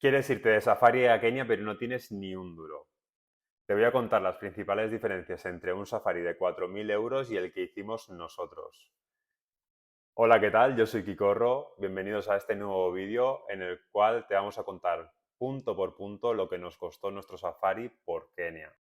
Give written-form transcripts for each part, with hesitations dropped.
Quieres irte de safari a Kenia, pero no tienes ni un duro. Te voy a contar las principales diferencias entre un safari de 4.000 euros y el que hicimos nosotros. Hola, ¿qué tal? Yo soy Kikorro. Bienvenidos a este nuevo vídeo en el cual te vamos a contar punto por punto lo que nos costó nuestro safari por Kenia.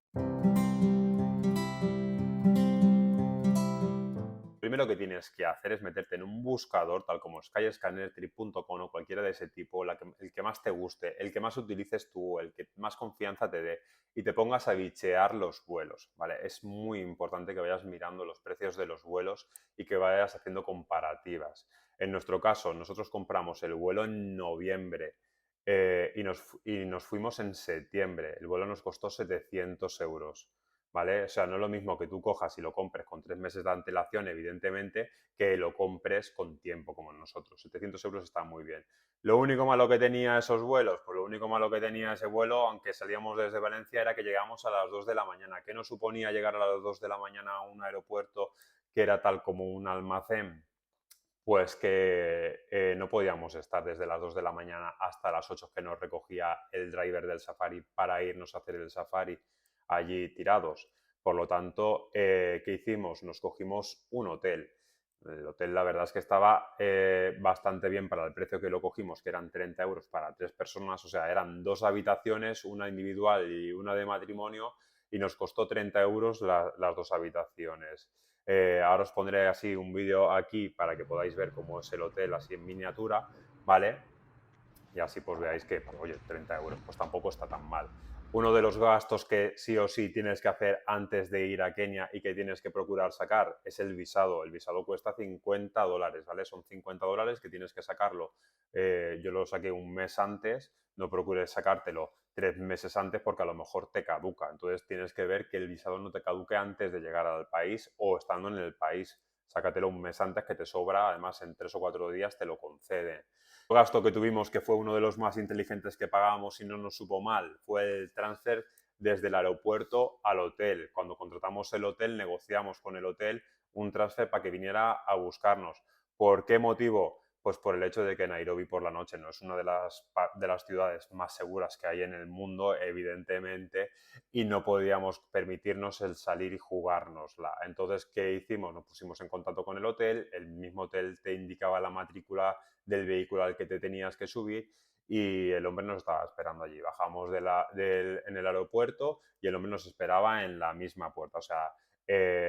Primero que tienes que hacer es meterte en un buscador tal como skyscannertrip.com o cualquiera de ese tipo, el que más te guste, el que más utilices tú, el que más confianza te dé y te pongas a bichear los vuelos, ¿vale? Es muy importante que vayas mirando los precios de los vuelos y que vayas haciendo comparativas. En nuestro caso, nosotros compramos el vuelo en noviembre y nos fuimos en septiembre. El vuelo nos costó 700 euros. ¿Vale? O sea, no es lo mismo que tú cojas y lo compres con 3 meses de antelación, evidentemente, que lo compres con tiempo, como nosotros. 700 euros está muy bien. Lo único malo que tenía esos vuelos, pues lo único malo que tenía ese vuelo, aunque salíamos desde Valencia, era que llegamos a las 2 de la mañana. ¿Qué nos suponía llegar a las 2 de la mañana a un aeropuerto que era tal como un almacén? Pues que no podíamos estar desde las 2 de la mañana hasta las 8 que nos recogía el driver del safari para irnos a hacer el safari allí tirados. Por lo tanto, ¿qué hicimos? Nos cogimos un hotel. El hotel la verdad es que estaba bastante bien para el precio que lo cogimos, que eran 30 euros para 3 personas, o sea, eran 2 habitaciones, una individual y una de matrimonio, y nos costó 30 euros las 2 habitaciones. Ahora os pondré así un vídeo aquí para que podáis ver cómo es el hotel así en miniatura, ¿vale? Y así pues veáis que, pues, oye, 30 euros pues tampoco está tan mal. Uno de los gastos que sí o sí tienes que hacer antes de ir a Kenia y que tienes que procurar sacar es el visado. El visado cuesta 50 dólares, ¿vale? Son 50 dólares que tienes que sacarlo. Yo lo saqué un mes antes, no procures sacártelo 3 meses antes porque a lo mejor te caduca. Entonces tienes que ver que el visado no te caduque antes de llegar al país o estando en el país. Sácatelo un mes antes que te sobra, además en 3 o 4 días te lo conceden. El gasto que tuvimos, que fue uno de los más inteligentes que pagamos y no nos supo mal, fue el transfer desde el aeropuerto al hotel. Cuando contratamos el hotel, negociamos con el hotel un transfer para que viniera a buscarnos. ¿Por qué motivo? Pues por el hecho de que Nairobi por la noche no es una de las ciudades más seguras que hay en el mundo, evidentemente, y no podíamos permitirnos el salir y jugárnosla. Entonces, ¿qué hicimos? Nos pusimos en contacto con el mismo hotel te indicaba la matrícula del vehículo al que te tenías que subir y el hombre nos estaba esperando allí. Bajamos en el aeropuerto y el hombre nos esperaba en la misma puerta. O sea,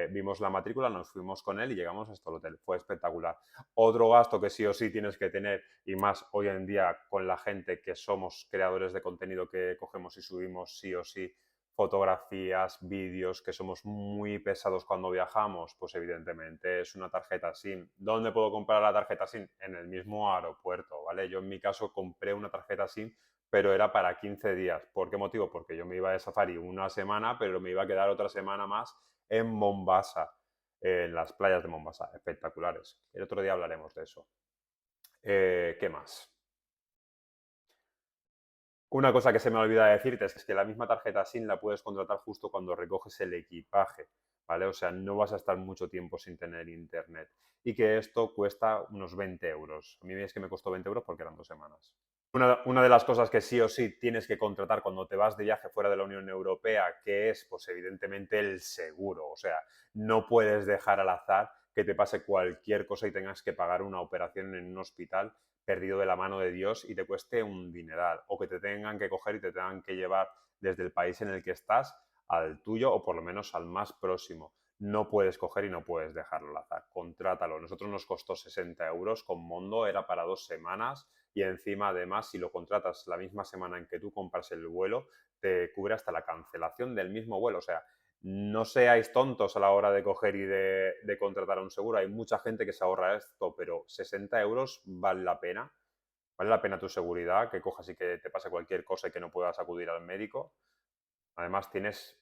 vimos la matrícula, nos fuimos con él y llegamos hasta el hotel. Fue espectacular. Otro gasto que sí o sí tienes que tener, y más hoy en día con la gente que somos creadores de contenido que cogemos y subimos sí o sí fotografías, vídeos, que somos muy pesados cuando viajamos, pues evidentemente es una tarjeta SIM. ¿Dónde puedo comprar la tarjeta SIM? En el mismo aeropuerto, ¿vale? Yo en mi caso compré una tarjeta SIM, pero era para 15 días. ¿Por qué motivo? Porque yo me iba de safari una semana, pero me iba a quedar otra semana más en Mombasa, en las playas de Mombasa, espectaculares. El otro día hablaremos de eso. ¿Qué más? Una cosa que se me olvida decirte es que la misma tarjeta SIM la puedes contratar justo cuando recoges el equipaje, ¿vale? O sea, no vas a estar mucho tiempo sin tener internet. Y que esto cuesta unos 20 euros. A mí es que me costó 20 euros porque eran 2 semanas. Una de las cosas que sí o sí tienes que contratar cuando te vas de viaje fuera de la Unión Europea, que es, pues evidentemente, el seguro. O sea, no puedes dejar al azar que te pase cualquier cosa y tengas que pagar una operación en un hospital perdido de la mano de Dios y te cueste un dineral. O que te tengan que coger y te tengan que llevar desde el país en el que estás al tuyo o por lo menos al más próximo. No puedes coger y no puedes dejarlo al azar. Contrátalo. Nosotros nos costó 60 euros con Mondo, era para 2 semanas y encima además si lo contratas la misma semana en que tú compras el vuelo, te cubre hasta la cancelación del mismo vuelo. O sea, no seáis tontos a la hora de coger y de contratar un seguro. Hay mucha gente que se ahorra esto, pero 60 euros vale la pena. Vale la pena tu seguridad, que cojas y que te pase cualquier cosa y que no puedas acudir al médico. Además, tienes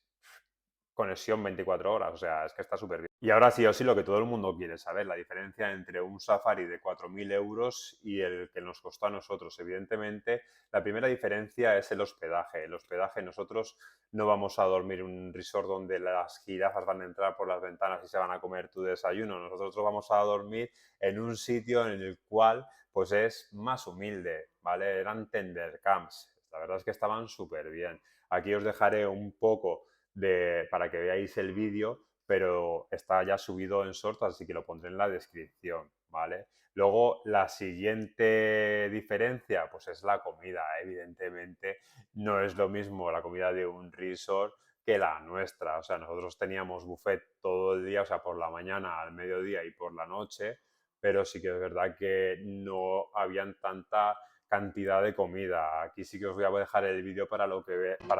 conexión 24 horas, o sea, es que está súper bien. Y ahora sí o sí lo que todo el mundo quiere saber, la diferencia entre un Safari de 4.000 euros y el que nos costó a nosotros. Evidentemente, la primera diferencia es el hospedaje. El hospedaje, nosotros no vamos a dormir en un resort donde las jirafas van a entrar por las ventanas y se van a comer tu desayuno. Nosotros vamos a dormir en un sitio en el cual pues es más humilde, ¿vale? Eran tender camps. La verdad es que estaban súper bien. Aquí os dejaré un poco para que veáis el vídeo, pero está ya subido en shorts, así que lo pondré en la descripción, ¿vale? Luego, la siguiente diferencia, pues es la comida. Evidentemente, no es lo mismo la comida de un resort que la nuestra. O sea, nosotros teníamos buffet todo el día, o sea, por la mañana, al mediodía y por la noche, pero sí que es verdad que no habían tanta cantidad de comida. Aquí sí que os voy a dejar el vídeo para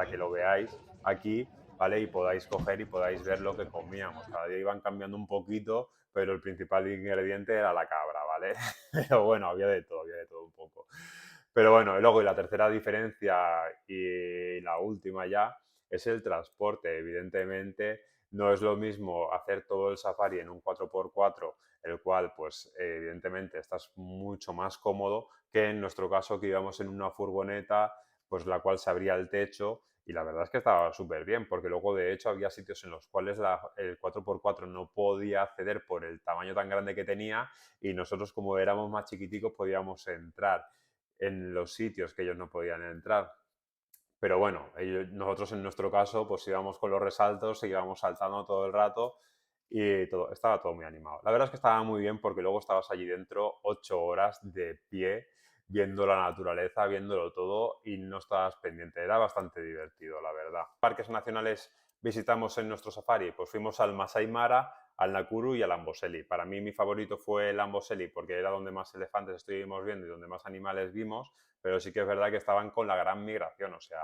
que lo veáis aquí, ¿vale? Y podáis coger y podáis ver lo que comíamos. Cada día iban cambiando un poquito, pero el principal ingrediente era la cabra, ¿vale? Pero bueno, había de todo un poco. Pero bueno, y luego y la tercera diferencia y la última ya es el transporte. Evidentemente, no es lo mismo hacer todo el safari en un 4x4, el cual, pues, evidentemente, estás mucho más cómodo que en nuestro caso que íbamos en una furgoneta, pues la cual se abría el techo y la verdad es que estaba súper bien, porque luego de hecho había sitios en los cuales el 4x4 no podía acceder por el tamaño tan grande que tenía y nosotros como éramos más chiquiticos podíamos entrar en los sitios que ellos no podían entrar. Pero bueno, nosotros en nuestro caso pues íbamos con los resaltos, íbamos saltando todo el rato y todo, estaba todo muy animado. La verdad es que estaba muy bien porque luego estabas allí dentro 8 horas de pie viendo la naturaleza, viéndolo todo y no estabas pendiente. Era bastante divertido, la verdad. Parques nacionales visitamos en nuestro safari, pues fuimos al Masai Mara, al Nakuru y al Amboseli. Para mí mi favorito fue el Amboseli porque era donde más elefantes estuvimos viendo y donde más animales vimos, pero sí que es verdad que estaban con la gran migración, o sea,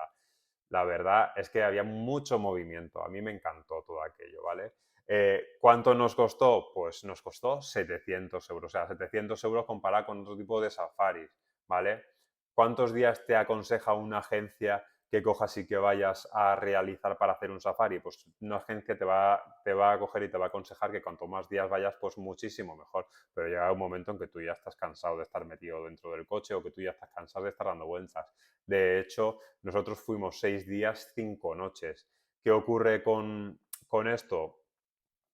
la verdad es que había mucho movimiento, a mí me encantó todo aquello, ¿vale? ¿Cuánto nos costó? Pues nos costó 700 euros, o sea, 700 euros comparado con otro tipo de safaris, ¿vale? ¿Cuántos días te aconseja una agencia que cojas y que vayas a realizar para hacer un safari? Pues una agencia te va a coger y te va a aconsejar que cuanto más días vayas, pues muchísimo mejor. Pero llega un momento en que tú ya estás cansado de estar metido dentro del coche o que tú ya estás cansado de estar dando vueltas. De hecho, nosotros fuimos 6 días, 5 noches. ¿Qué ocurre con esto?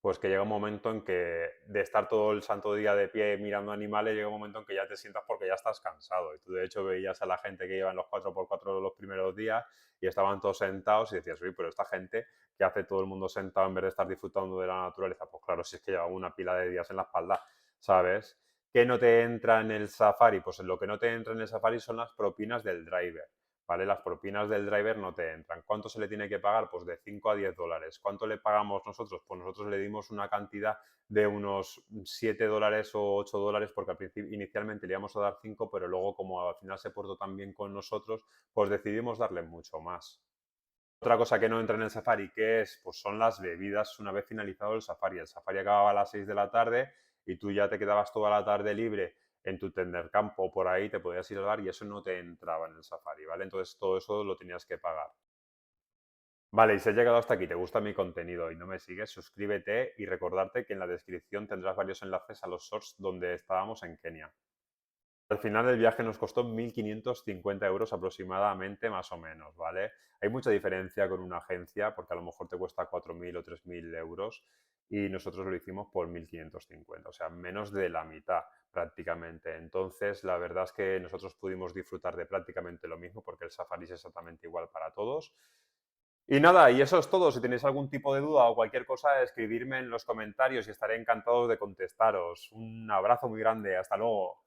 Pues que llega un momento en que de estar todo el santo día de pie mirando animales, llega un momento en que ya te sientas porque ya estás cansado. Y tú de hecho veías a la gente que iba en los 4x4 los primeros días y estaban todos sentados y decías, uy, pero esta gente que hace todo el mundo sentado en vez de estar disfrutando de la naturaleza. Pues claro, si es que lleva una pila de días en la espalda, ¿sabes? ¿Qué no te entra en el safari? Pues lo que no te entra en el safari son las propinas del driver. ¿Vale? Las propinas del driver no te entran. ¿Cuánto se le tiene que pagar? Pues de 5 a 10 dólares. ¿Cuánto le pagamos nosotros? Pues nosotros le dimos una cantidad de unos 7 dólares o 8 dólares porque al principio inicialmente le íbamos a dar 5, pero luego como al final se portó tan bien con nosotros, pues decidimos darle mucho más. Otra cosa que no entra en el safari, ¿qué es? Pues son las bebidas una vez finalizado el safari. El safari acababa a las 6 de la tarde y tú ya te quedabas toda la tarde libre en tu tender campo por ahí, te podías ir al bar y eso no te entraba en el safari, ¿vale? Entonces todo eso lo tenías que pagar. Vale, y si has llegado hasta aquí, te gusta mi contenido y no me sigues, suscríbete y recordarte que en la descripción tendrás varios enlaces a los shorts donde estábamos en Kenia. Al final el viaje nos costó 1.550 euros aproximadamente, más o menos, ¿vale? Hay mucha diferencia con una agencia porque a lo mejor te cuesta 4.000 o 3.000 euros y nosotros lo hicimos por 1.550, o sea, menos de la mitad prácticamente. Entonces, la verdad es que nosotros pudimos disfrutar de prácticamente lo mismo porque el safari es exactamente igual para todos. Y nada, y eso es todo. Si tenéis algún tipo de duda o cualquier cosa, escribirme en los comentarios y estaré encantado de contestaros. Un abrazo muy grande. Hasta luego.